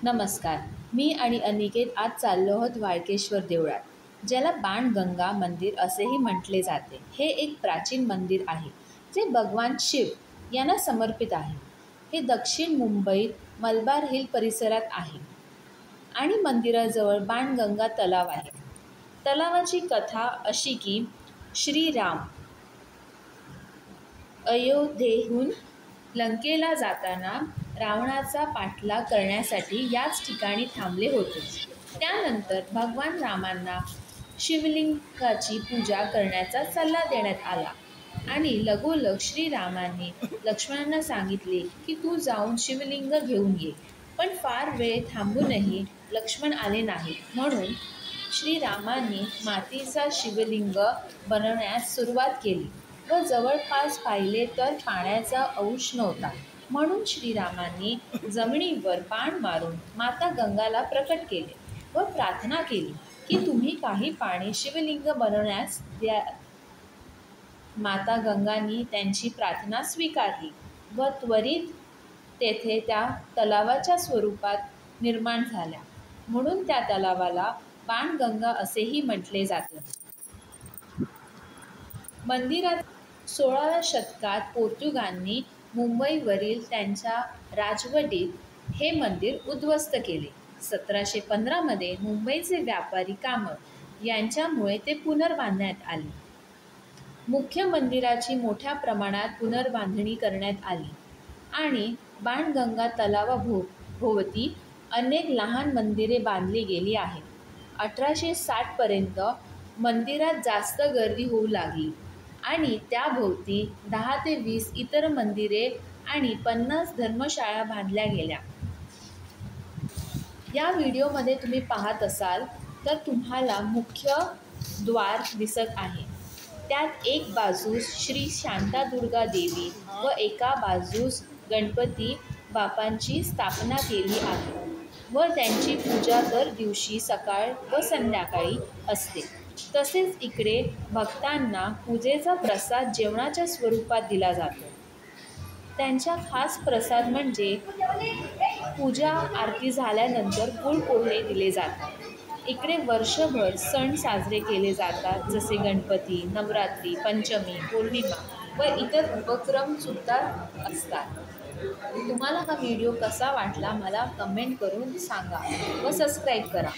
नमस्कार. मी आणि अनिकेत आज चाललो आहोत वाळकेश्वर देवळात, ज्याला बाणगंगा मंदिर असेही म्हटले जाते. हे एक प्राचीन मंदिर आहे जे भगवान शिव यांना समर्पित आहे. हे दक्षिण मुंबईत मलबार हिल परिसरात आहे आणि मंदिराजवळ बाणगंगा तलाव आहे. तलावाची कथा अशी की श्रीराम अयोध्येहून लंकेला जाताना रावणाचा पाठलाग करण्यासाठी याच ठिकाणी थांबले होते. त्यानंतर भगवान रामांना शिवलिंगाची पूजा करण्याचा सल्ला देण्यात आला आणि लगोलग श्रीरामांनी लक्ष्मणांना सांगितले की तू जाऊन शिवलिंग घेऊन ये. पण फार वेळ थांबूनही लक्ष्मण आले नाही, म्हणून श्रीरामांनी मातीचा शिवलिंग बनवण्यास सुरुवात केली व जवळपास पाहिले तर पाण्याचा अंश नव्हता, म्हणून श्रीरामांनी जमिनीवर बाण मारून माता गंगाला प्रकट केले व प्रार्थना केली की तुम्ही काही पाणी शिवलिंग बनवण्यास द्या. माता गंगांनी त्यांची प्रार्थना स्वीकारली व त्वरित तेथे त्या तलावाच्या स्वरूपात निर्माण झाल्या, म्हणून त्या तलावाला बाणगंगा असेही म्हटले जाते. मंदिरात 16व्या शतकात पोर्तुगालांनी मुंबईवरील त्यांच्या राजवटीत हे मंदिर उद्ध्वस्त केले. 1715 मध्ये मुंबईचे व्यापारी कामत यांच्यामुळे ते पुनर्बांधण्यात आले. मुख्य मंदिराची मोठ्या प्रमाणात पुनर्बांधणी करण्यात आली आणि बाणगंगा तलावाभोवती अनेक लहान मंदिरे बांधली गेली आहेत. 1860 पर्यंत मंदिरात जास्त गर्दी होऊ लागली आणि त्याभोवती 10 ते 20 इतर मंदिरे आणि 50 धर्मशाळा बांधल्या गेल्या. या व्हिडिओमध्ये तुम्ही पाहत असाल तर तुम्हाला मुख्य द्वार दिसत आहे. त्यात एक बाजूस श्री शांतादुर्गा देवी व एका बाजूस गणपती बाप्पांची स्थापना केली आहे व त्यांची पूजा दर दिवशी सकाळ व संध्याकाळी असते. तसेच इकडे भक्तांना पूजेचा प्रसाद जेवणाच्या स्वरूपात दिला जातो. त्यांचा खास प्रसाद म्हणजे पूजा आरती झाल्यानंतर गुळ पोहे दिले जातात. इकडे वर्षभर सण साजरे केले जातात, जसे गणपती, नवरात्री, पंचमी, पौर्णिमा व इतर उपक्रमसुद्धा असतात. तुम्हाला हा व्हिडिओ कसा वाटला मला कमेंट करून सांगा व सबस्क्राईब करा.